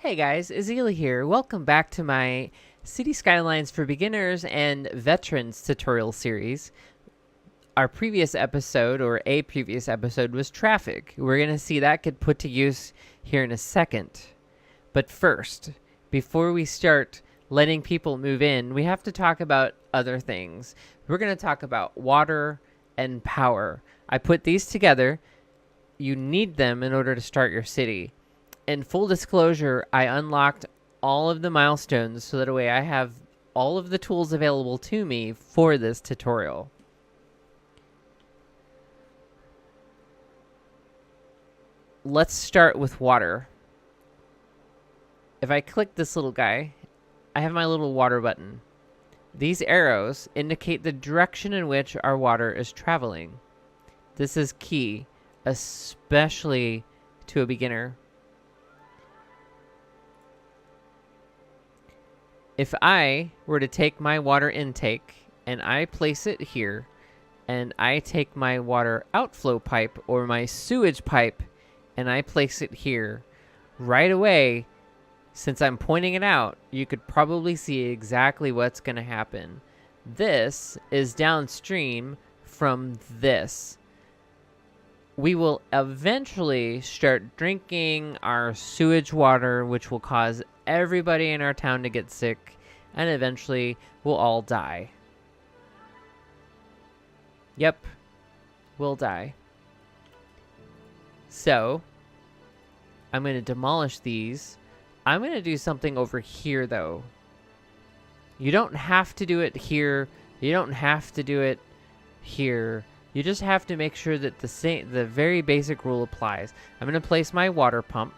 Hey guys, Ezilii here. Welcome back to my City Skylines for Beginners and Veterans tutorial series. Our previous episode, or a previous episode, was traffic. We're going to see that get put to use here in a second. But first, before we start letting people move in, we have to talk about other things. We're going to talk about water and power. I put these together. You need them in order to start your city. In full disclosure, I unlocked all of the milestones so that way I have all of the tools available to me for this tutorial. Let's start with water. If I click this little guy, I have my little water button. These arrows indicate the direction in which our water is traveling. This is key, especially to a beginner. If I were to take my water intake and I place it here, and I take my water outflow pipe or my sewage pipe and I place it here, right away, since I'm pointing it out, you could probably see exactly what's going to happen. This is downstream from this. We will eventually start drinking our sewage water, which will cause everybody in our town to get sick, and eventually we'll all die. Yep, we'll die. So, I'm going to demolish these. I'm going to do something over here, though. You don't have to do it here. You don't have to do it here. You just have to make sure that the very basic rule applies. I'm going to place my water pump.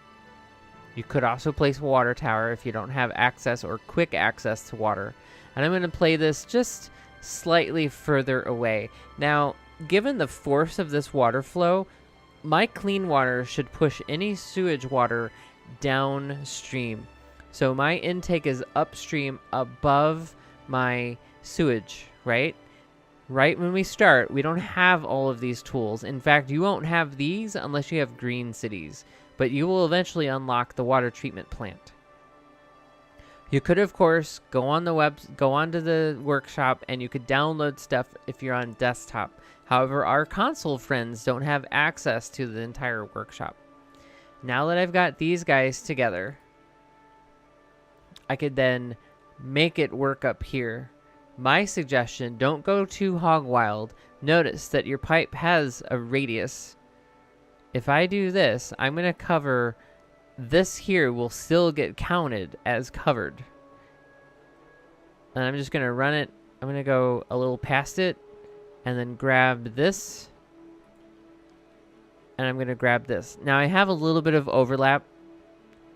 You could also place a water tower if you don't have access or quick access to water. And I'm going to play this just slightly further away. Now, given the force of this water flow, my clean water should push any sewage water downstream. So my intake is upstream above my sewage, right? Right when we start, we don't have all of these tools. In fact, you won't have these unless you have green cities. But you will eventually unlock the water treatment plant. You could, of course, go onto the workshop, and you could download stuff if you're on desktop. However, our console friends don't have access to the entire workshop. Now that I've got these guys together, I could then make it work up here. My suggestion, don't go too hog wild. Notice that your pipe has a radius. If I do this, I'm going to cover this here will still get counted as covered. And I'm just going to run it. I'm going to go a little past it and then grab this. And I'm going to grab this. Now I have a little bit of overlap.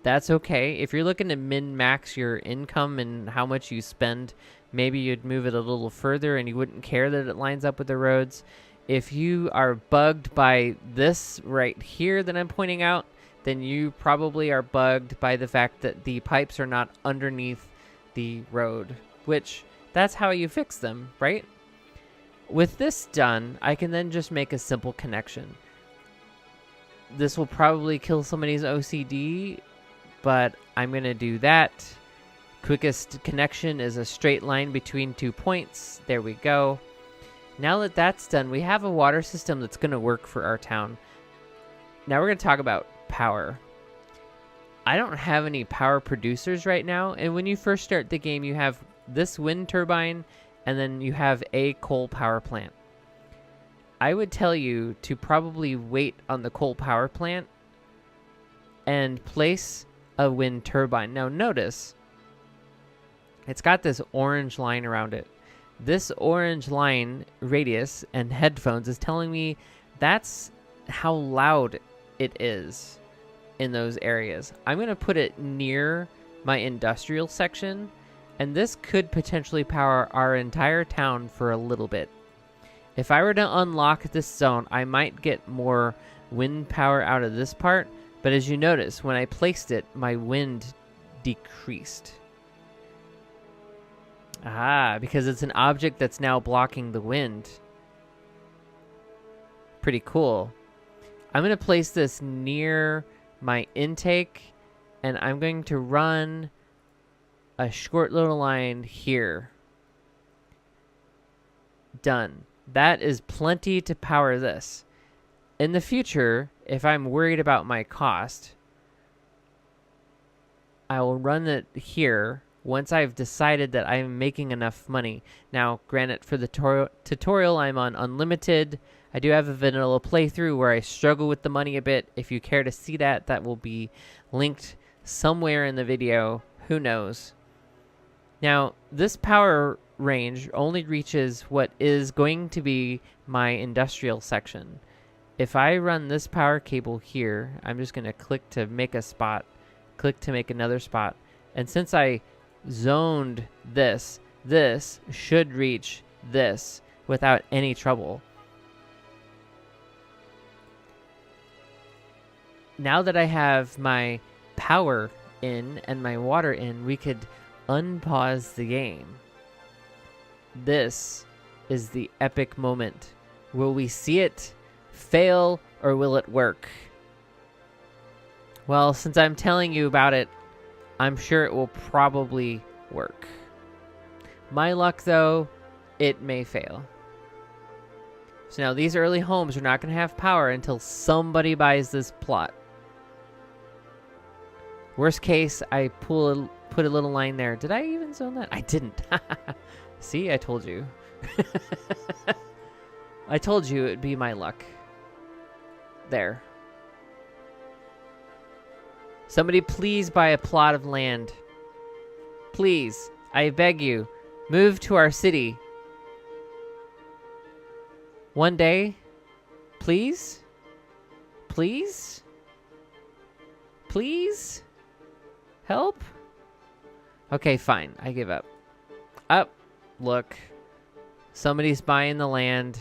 That's okay. If you're looking to min-max your income and how much you spend, maybe you'd move it a little further and you wouldn't care that it lines up with the roads. If you are bugged by this right here that I'm pointing out, then you probably are bugged by the fact that the pipes are not underneath the road, which that's how you fix them, right? With this done, I can then just make a simple connection. This will probably kill somebody's OCD, but I'm going to do that. Quickest connection is a straight line between 2 points. There we go. Now that that's done, we have a water system that's going to work for our town. Now we're going to talk about power. I don't have any power producers right now, and when you first start the game, you have this wind turbine, and then you have a coal power plant. I would tell you to probably wait on the coal power plant and place a wind turbine. Now notice, it's got this orange line around it. This orange line radius and headphones is telling me that's how loud it is in those areas. I'm going to put it near my industrial section, and this could potentially power our entire town for a little bit. If I were to unlock this zone, I might get more wind power out of this part, but as you notice, when I placed it, my wind decreased. Because it's an object that's now blocking the wind. Pretty cool. I'm going to place this near my intake And I'm going to run a short little line here. Done. That is plenty to power this. In the future, if I'm worried about my cost, I will run it here once I've decided that I'm making enough money. Now, granted, for the tutorial, I'm on unlimited. I do have a vanilla playthrough where I struggle with the money a bit. If you care to see that, that will be linked somewhere in the video. Who knows? Now, this power range only reaches what is going to be my industrial section. If I run this power cable here, I'm just going to click to make a spot, click to make another spot. And since I zoned this, this should reach this without any trouble. Now that I have my power in and my water in, we could unpause the game. This is the epic moment. Will we see it fail or will it work? Well, since I'm telling you about it, I'm sure it will probably work. My luck, though, it may fail. So now these early homes are not going to have power until somebody buys this plot. Worst case, I put a little line there. Did I even zone that? I didn't. See, I told you. I told you it'd be my luck. There. Somebody please buy a plot of land. Please, I beg you, move to our city. One day, please? Please? Please? Help? Okay, fine. I give up. Up. Look. Somebody's buying the land,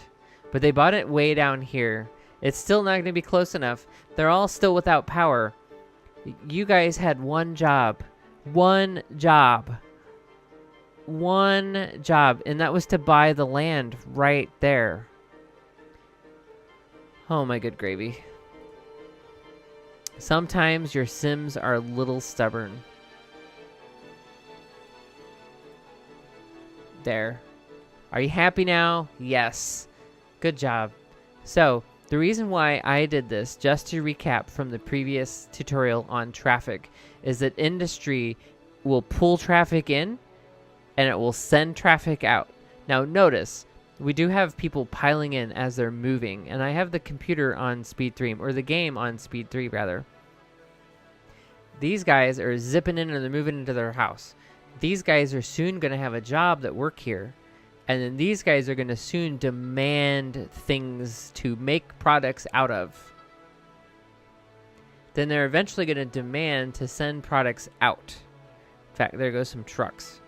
but they bought it way down here. It's still not going to be close enough. They're all still without power. You guys had one job. One job. One job. And that was to buy the land right there. Oh my good gravy. Sometimes your Sims are a little stubborn. There. Are you happy now? Yes. Good job. So, the reason why I did this, just to recap from the previous tutorial on traffic, is that industry will pull traffic in and it will send traffic out. Now notice, we do have people piling in as they're moving, and I have the computer on speed 3, or the game on speed 3 rather. These guys are zipping in and they're moving into their house. These guys are soon going to have a job that work here. And then these guys are going to soon demand things to make products out of. Then they're eventually going to demand to send products out. In fact, there goes some trucks.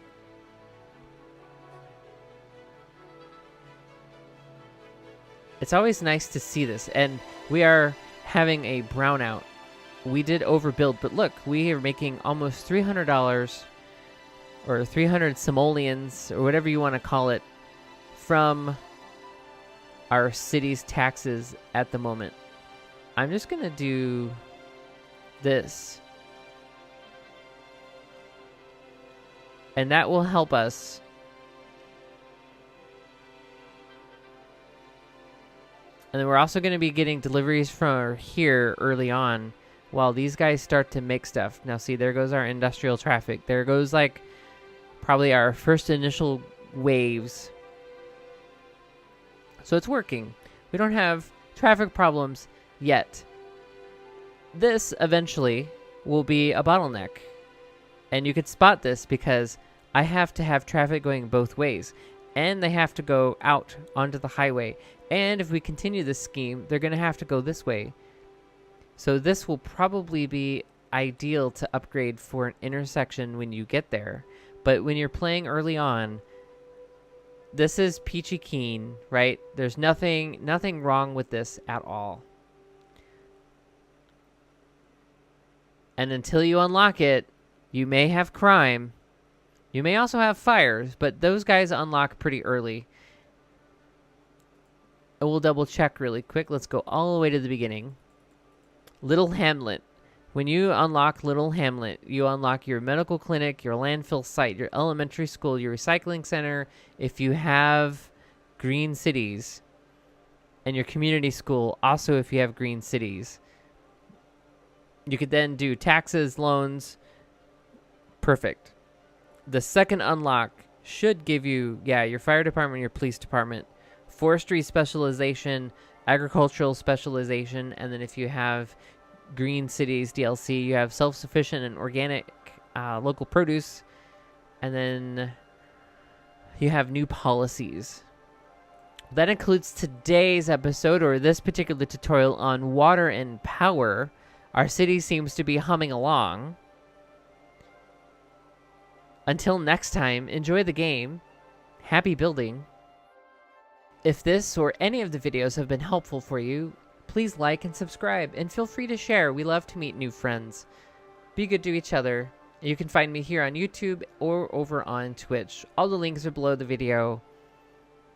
It's always nice to see this. And we are having a brownout. We did overbuild, but look, we are making almost $300 or 300 simoleons or whatever you want to call it from our city's taxes at the moment. I'm just going to do this. And that will help us. And then we're also going to be getting deliveries from here early on while these guys start to make stuff. Now see, there goes our industrial traffic. There goes like probably our first initial waves. So it's working. We don't have traffic problems yet. This eventually will be a bottleneck. And you could spot this because I have to have traffic going both ways. And they have to go out onto the highway. And if we continue this scheme, they're going to have to go this way. So this will probably be ideal to upgrade for an intersection when you get there. But when you're playing early on, this is peachy keen, right? There's nothing wrong with this at all. And until you unlock it, you may have crime. You may also have fires, but those guys unlock pretty early. And we'll double check really quick. Let's go all the way to the beginning. Little Hamlet. When you unlock Little Hamlet, you unlock your medical clinic, your landfill site, your elementary school, your recycling center. If you have green cities, and your community school, also if you have green cities. You could then do taxes, loans. Perfect. The second unlock should give you, your fire department, your police department, forestry specialization, agricultural specialization, and then if you have green cities DLC, you have self-sufficient and organic local produce, and then you have new policies. That includes today's episode, or this particular tutorial on water and power. Our city seems to be humming along. Until next time, enjoy the game. Happy building. If this or any of the videos have been helpful for you, please like and subscribe, and feel free to share. We love to meet new friends. Be good to each other. You can find me here on YouTube or over on Twitch. All the links are below the video.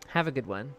Have a good one.